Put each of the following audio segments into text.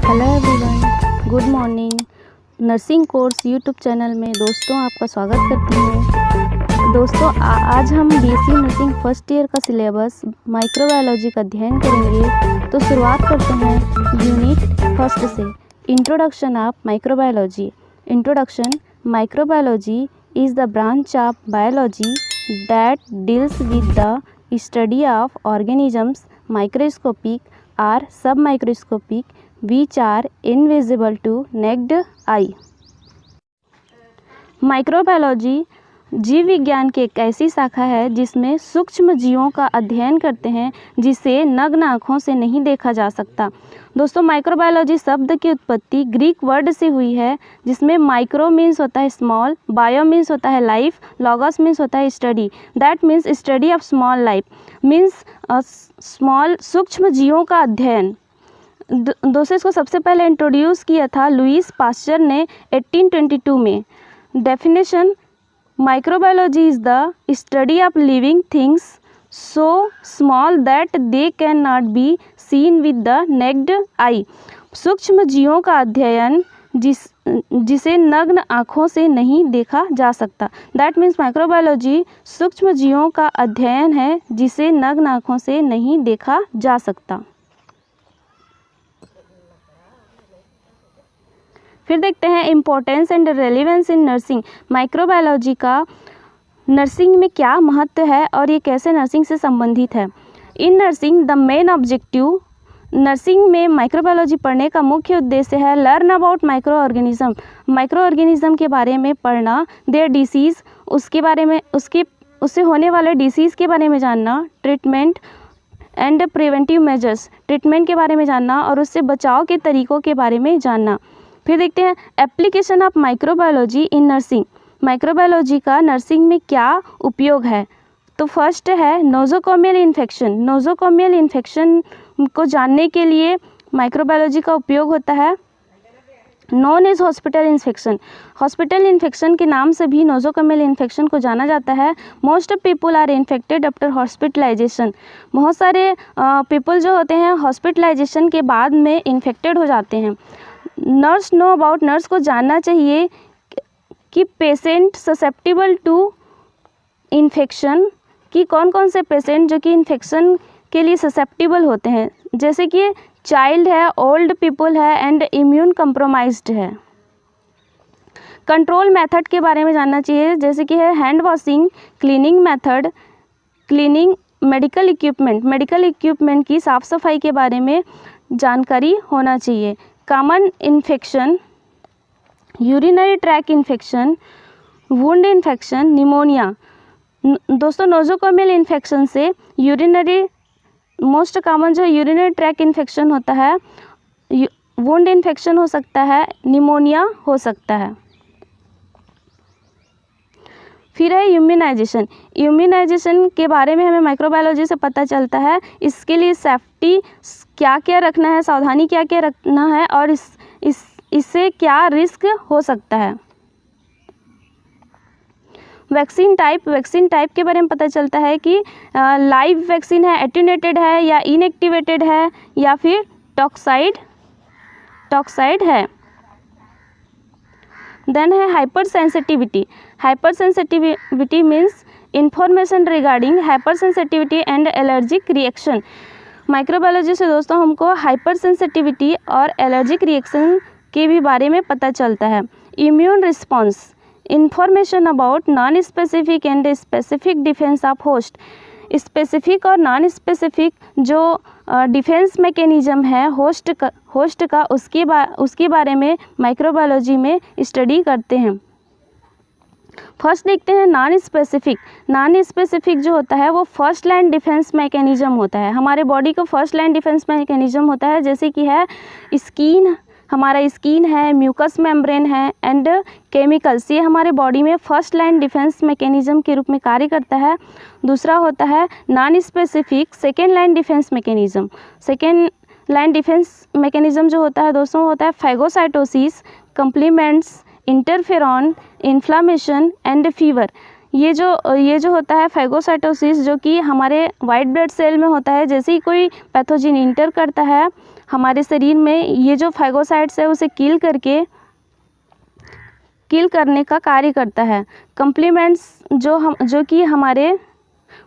Hello everyone, good morning. Nursing course YouTube channel में दोस्तों आपका स्वागत करती हूँ। दोस्तों आज हम बीएससी नर्सिंग फर्स्ट ईयर का सिलेबस माइक्रोबायोलॉजी का अध्ययन करेंगे। तो शुरुआत करते हैं यूनिट फर्स्ट से, introduction of microbiology. Introduction: microbiology is the branch of biology that deals with the study of organisms microscopic or submicroscopic which are invisible to naked eye। Microbiology जीव विज्ञान की एक ऐसी शाखा है जिसमें सूक्ष्म जीवों का अध्ययन करते हैं जिसे नग्न आँखों से नहीं देखा जा सकता। दोस्तों माइक्रोबायोलॉजी शब्द की उत्पत्ति ग्रीक वर्ड से हुई है, जिसमें माइक्रो मीन्स होता है स्मॉल, बायो मीन्स होता है लाइफ, लॉगस मीन्स होता है study. That means study of small life means small सूक्ष्म जीवों का अध्ययन। दोस्तों इसको सबसे पहले इंट्रोड्यूस किया था लुईस पास्चर ने 1822 में। Definition: microbiology is the study of living things so small that they can not be seen with the necked आई। सूक्ष्म जीवों का अध्ययन जिसे नग्न आँखों से नहीं देखा जा सकता। दैट मीन्स माइक्रोबायोलॉजी सूक्ष्म जीवों का अध्ययन है जिसे नग्न आँखों से नहीं देखा जा सकता। फिर देखते हैं importance and relevance in nursing. Microbiology का नर्सिंग में क्या महत्व है और ये कैसे नर्सिंग से संबंधित है। In nursing the main objective, nursing में माइक्रोबायोलॉजी पढ़ने का मुख्य उद्देश्य है learn about micro organism, micro organism के बारे में पढ़ना, देयर डिसीज़, उसके बारे में उससे होने वाले डिसीज़ के बारे में जानना, treatment and preventive measures, treatment के बारे में जानना और उससे बचाव के तरीक़ों के बारे में जानना। फिर देखते हैं application of microbiology in nursing, microbiology का नर्सिंग में क्या उपयोग है। तो फर्स्ट है नोज़ोकोमियल इन्फेक्शन। नोज़ोकोमियल इन्फेक्शन को जानने के लिए माइक्रोबायोलॉजी का उपयोग होता है। Known as hospital infection, hospital infection के नाम से भी नोज़ोकोमियल इन्फेक्शन को जाना जाता है। Most people are infected after hospitalisation, बहुत सारे पीपल जो होते हैं हॉस्पिटलाइजेशन के बाद में इन्फेक्टेड हो जाते हैं। नर्स नो अबाउट, नर्स को जानना चाहिए कि पेशेंट ससेप्टिबल टू इन्फेक्शन, कि कौन कौन से पेशेंट जो कि इन्फेक्शन के लिए ससेप्टिबल होते हैं, जैसे कि चाइल्ड है, ओल्ड पीपल है एंड इम्यून कम्प्रोमाइज्ड है। कंट्रोल मेथड के बारे में जानना चाहिए, जैसे कि है hand washing, cleaning method, cleaning, medical equipment की साफ़ सफाई के बारे में जानकारी होना चाहिए। Common infection, urinary track infection, wound infection, pneumonia. दोस्तों नोज़ोकोमियल इन्फेक्शन से यूरिनरी मोस्ट कॉमन जो यूरिनरी ट्रैक इन्फेक्शन होता है, वुंड इन्फेक्शन हो सकता है, निमोनिया हो सकता है। फिर है इम्यूनाइजेशन। इम्यूनाइजेशन के बारे में हमें माइक्रोबायोलॉजी से पता चलता है। इसके लिए सेफ्टी क्या क्या रखना है, सावधानी क्या क्या रखना है और इससे क्या रिस्क हो सकता है। वैक्सीन टाइप के बारे में पता चलता है कि लाइव वैक्सीन है, एटेन्यूएटेड है या इनएक्टिवेटेड है या फिर टॉक्साइड है। देन है hyper sensitivity means information regarding hyper sensitivity and allergic reaction. Microbiology से दोस्तों हमको हाइपर सेंसिटिविटी और एलर्जिक रिएक्शन के भी बारे में पता चलता है। Immune response, information about non specific and specific defence of host. Specific और नॉन स्पेसिफिक जो डिफेंस मैकेनिज्म है होस्ट का उसके बारे में माइक्रोबायोलॉजी में स्टडी करते हैं। फर्स्ट देखते हैं नॉन स्पेसिफिक जो होता है वो फर्स्ट लाइन डिफेंस मैकेनिज्म होता है। हमारे बॉडी का फर्स्ट लाइन डिफेंस मैकेनिज्म होता है, जैसे कि है स्किन, हमारा स्किन है, म्यूकस मेम्ब्रेन है एंड केमिकल्स, ये हमारे बॉडी में फर्स्ट लाइन डिफेंस मैकेनिज्म के रूप में कार्य करता है। दूसरा होता है non specific second line defence mechanism. Second line defence mechanism जो होता है दोस्तों होता है phagocytosis, complements, interferon, inflammation and fever. ये जो होता है फैगोसाइटोसिस, जो कि हमारे वाइट ब्लड सेल में होता है। जैसे ही कोई पैथोजन इंटर करता है हमारे शरीर में, ये जो फैगोसाइट्स है उसे किल करने का कार्य करता है। कम्प्लीमेंट्स जो कि हमारे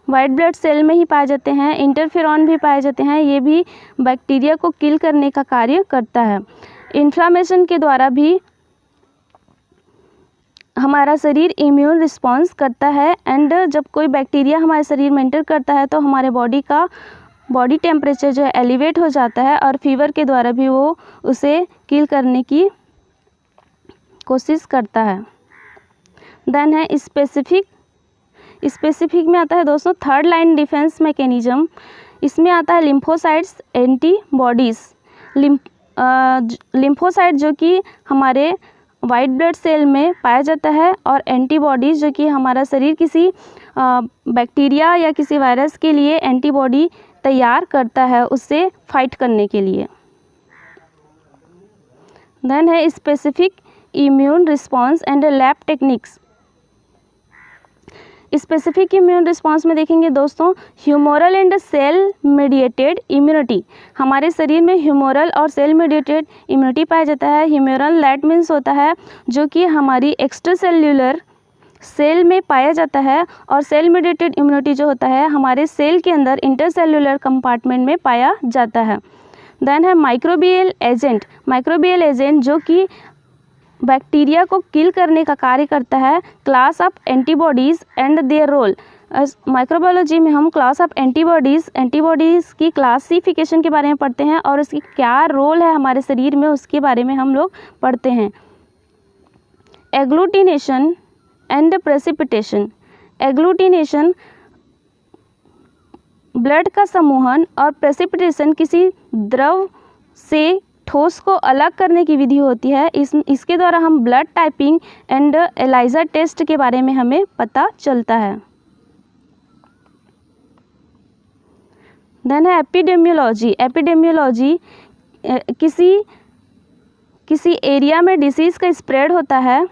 वाइट ब्लड सेल में ही पाए जाते हैं, इंटरफेरॉन भी पाए जाते हैं, ये भी बैक्टीरिया को किल करने का कार्य करता है। इन्फ्लामेशन के द्वारा भी हमारा शरीर इम्यून रिस्पॉन्स करता है। एंड जब कोई बैक्टीरिया हमारे शरीर में एंटर करता है तो हमारे बॉडी टेम्परेचर जो है एलिवेट हो जाता है और फीवर के द्वारा भी वो उसे किल करने की कोशिश करता है। देन है स्पेसिफिक में आता है दोस्तों थर्ड लाइन डिफेंस मैकेनिज्म। इसमें आता है लिम्फोसाइट्स, एंटीबॉडीज़। लिम्फोसाइट जो कि हमारे वाइट ब्लड सेल में पाया जाता है, और एंटीबॉडीज़ जो कि हमारा शरीर किसी बैक्टीरिया या किसी वायरस के लिए एंटीबॉडी तैयार करता है उससे फाइट करने के लिए। देन है specific immune response and lab techniques. Specific immune response में देखेंगे दोस्तों humoral and cell mediated immunity. हमारे शरीर में ह्यूमोरल और सेल मीडिएटेड इम्यूनिटी पाया जाता है। ह्यूमोरल दैट मीन्स होता है जो कि हमारी एक्स्ट्रा सेल्यूलर सेल में पाया जाता है, और सेल मीडिएटेड इम्यूनिटी जो होता है हमारे सेल के अंदर इंटरसेल्यूलर कंपार्टमेंट में पाया जाता है। देन है माइक्रोबियल एजेंट जो कि बैक्टीरिया को किल करने का कार्य करता है। Class of antibodies and their role. Microbiology में हम क्लास ऑफ एंटीबॉडीज़ की क्लासिफिकेशन के बारे में पढ़ते हैं और उसकी क्या रोल है हमारे शरीर में उसके बारे में हम लोग पढ़ते हैं। Agglutination and precipitation. Agglutination blood का समूहन और प्रेसिपिटेशन किसी द्रव से ठोस को अलग करने की विधि होती है। इसके द्वारा हम blood typing and ELISA test के बारे में हमें पता चलता है। देन है एपिडेमियोलॉजी किसी एरिया में डिसीज़ का स्प्रेड होता है।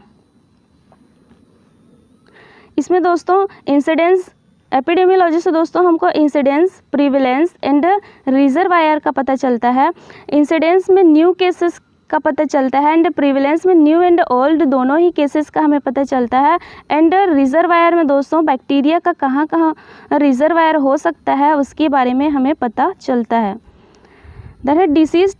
इसमें दोस्तों इंसिडेंस, एपिडेमियोलॉजी से दोस्तों हमको इंसिडेंस, प्रीवेलेंस एंड रिजर्वायर का पता चलता है। इंसिडेंस में न्यू केसेस का पता चलता है, एंड प्रीवेलेंस में न्यू एंड ओल्ड दोनों ही केसेस का हमें पता चलता है। एंड रिजर्वायर में दोस्तों बैक्टीरिया का कहाँ रिजर्वायर हो सकता है उसके बारे में हमें पता चलता है। देन है डिसीज़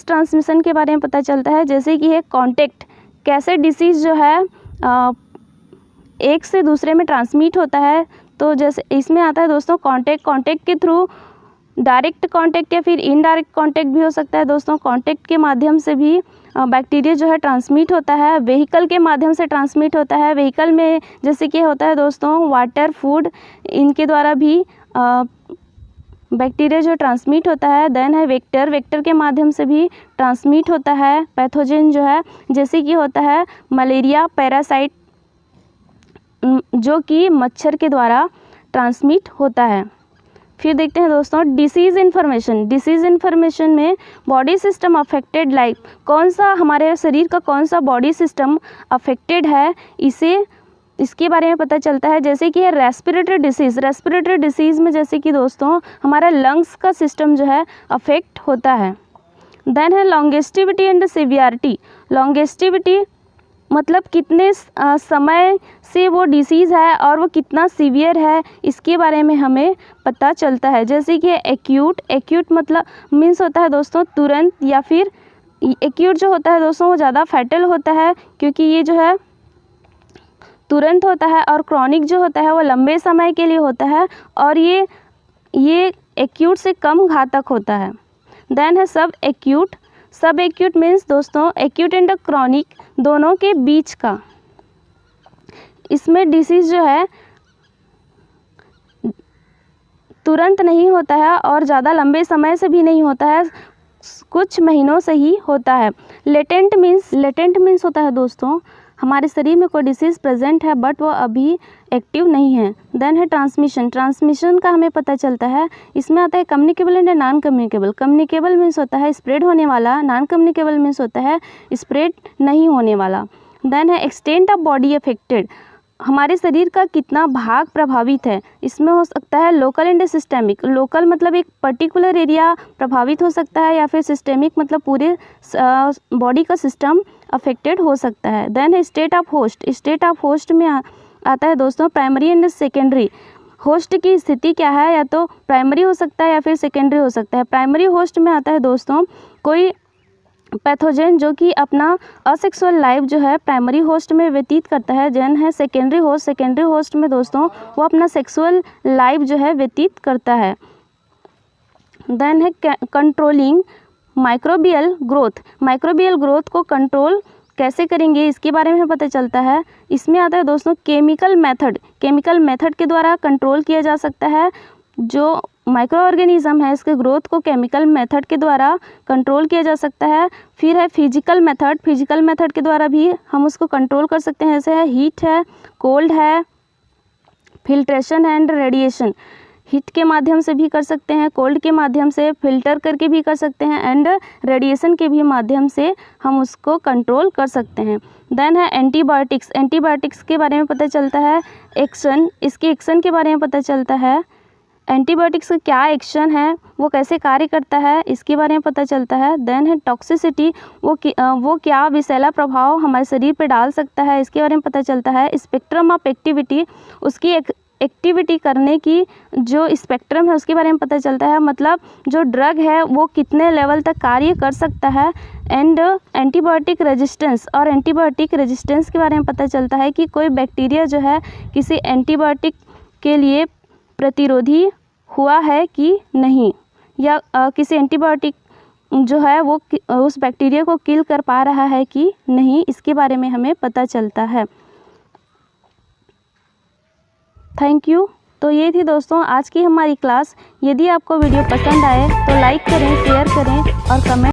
ट्रांसमिशन के बारे में पता चलता है, जैसे कि है कॉन्टेक्ट, कैसे डिसीज़ जो है एक से दूसरे में ट्रांसमिट होता है। तो जैसे इसमें आता है दोस्तों कॉन्टेक्ट के थ्रू डायरेक्ट कॉन्टेक्ट या फिर इनडायरेक्ट कॉन्टेक्ट भी हो सकता है दोस्तों। कॉन्टेक्ट के माध्यम से भी बैक्टीरिया जो है ट्रांसमिट होता है। व्हीकल के माध्यम से ट्रांसमिट होता है। व्हीकल में जैसे कि होता है दोस्तों वाटर, फूड, इनके द्वारा भी बैक्टीरिया जो ट्रांसमिट होता है। देन है वेक्टर के माध्यम से भी ट्रांसमिट होता है पैथोजन जो है, जैसे कि होता है मलेरिया, पैरासाइट, जो कि मच्छर के द्वारा ट्रांसमिट होता है। फिर देखते हैं दोस्तों डिसीज़ इन्फॉर्मेशन में बॉडी सिस्टम अफेक्टेड, लाइक कौन सा हमारे शरीर का कौन सा बॉडी सिस्टम अफेक्टेड है, इसके बारे में पता चलता है। जैसे कि है रेस्पिरेटरी डिसीज़ में जैसे कि दोस्तों हमारा लंग्स का सिस्टम जो है अफेक्ट होता है। देन है लॉन्गेस्टिविटी एंड सिवियरिटी। लॉन्गेस्टिविटी मतलब कितने समय से वो डिसीज़ है और वो कितना सीवियर है, इसके बारे में हमें पता चलता है। जैसे कि एक्यूट मतलब मीन्स होता है दोस्तों तुरंत, या फिर एक्यूट जो होता है दोस्तों वो ज़्यादा फैटल होता है क्योंकि ये जो है तुरंत होता है, और क्रॉनिक जो होता है वो लंबे समय के लिए होता है और ये एक्यूट से कम घातक होता है। देन है सब एक्यूट मीन्स दोस्तों एक्यूट एंड क्रॉनिक दोनों के बीच का। इसमें डिसीज़ जो है तुरंत नहीं होता है और ज़्यादा लंबे समय से भी नहीं होता है, कुछ महीनों से ही होता है। लेटेंट मीन्स होता है दोस्तों हमारे शरीर में कोई डिसीज़ प्रेजेंट है बट वो अभी एक्टिव नहीं है। देन है ट्रांसमिशन का हमें पता चलता है। इसमें आता है communicable and non communicable. Communicable means होता है स्प्रेड होने वाला, नॉन कम्युनिकेबल मीन्स होता है स्प्रेड नहीं होने वाला। देन है एक्सटेंट ऑफ बॉडी अफेक्टेड। हमारे शरीर का कितना भाग प्रभावित है, इसमें हो सकता है लोकल एंड सिस्टेमिक। लोकल मतलब एक पर्टिकुलर एरिया प्रभावित हो सकता है, या फिर सिस्टेमिक मतलब पूरे बॉडी का सिस्टम अफेक्टेड हो सकता है। देन है state of host. State of host में आता है दोस्तों प्राइमरी एंड सेकेंडरी। होस्ट की स्थिति क्या है, या तो प्राइमरी हो सकता है या फिर सेकेंडरी हो सकता है। प्राइमरी होस्ट में आता है दोस्तों कोई पैथोजन जो कि अपना असेक्सुअल लाइफ जो है प्राइमरी होस्ट में व्यतीत करता है। देन है सेकेंडरी होस्ट। सेकेंडरी होस्ट में दोस्तों वो अपना सेक्सुअल लाइफ जो है व्यतीत करता है। देन है controlling microbial growth. Microbial growth को कंट्रोल कैसे करेंगे इसके बारे में पता चलता है। इसमें आता है दोस्तों केमिकल मेथड। केमिकल मेथड के द्वारा कंट्रोल किया जा सकता है। जो माइक्रो ऑर्गेनिज्म है इसके ग्रोथ को केमिकल मेथड के द्वारा कंट्रोल किया जा सकता है। फिर है फिजिकल मेथड। फिजिकल मेथड के द्वारा भी हम उसको कंट्रोल कर सकते हैं, जैसे है हीट है, कोल्ड है, फिल्ट्रेशन एंड रेडिएशन। हीट के माध्यम से भी कर सकते हैं, कोल्ड के माध्यम से, फिल्टर करके भी कर सकते हैं, एंड रेडिएशन के भी माध्यम से हम उसको कंट्रोल कर सकते हैं। देन है एंटीबायोटिक्स। एंटीबायोटिक्स के बारे में पता चलता है एक्शन, इसके एक्शन के बारे में पता चलता है। एंटीबायोटिक्स का क्या एक्शन है, वो कैसे कार्य करता है, इसके बारे में पता चलता है। देन है टॉक्सिसिटी, वो क्या विषैला प्रभाव हमारे शरीर पे डाल सकता है, इसके बारे में पता चलता है। स्पेक्ट्रम ऑफ एक्टिविटी, उसकी एक्टिविटी करने की जो स्पेक्ट्रम है उसके बारे में पता चलता है, मतलब जो ड्रग है वो कितने लेवल तक कार्य कर सकता है। एंड एंटीबायोटिक रेजिस्टेंस, और एंटीबायोटिक रेजिस्टेंस के बारे में पता चलता है कि कोई बैक्टीरिया जो है किसी एंटीबायोटिक के लिए प्रतिरोधी हुआ है कि नहीं, या किसी एंटीबायोटिक जो है वो उस बैक्टीरिया को किल कर पा रहा है कि नहीं, इसके बारे में हमें पता चलता है। Thank you. तो ये थी दोस्तों आज की हमारी क्लास। यदि आपको वीडियो पसंद आए तो लाइक करें, शेयर करें और कमेंट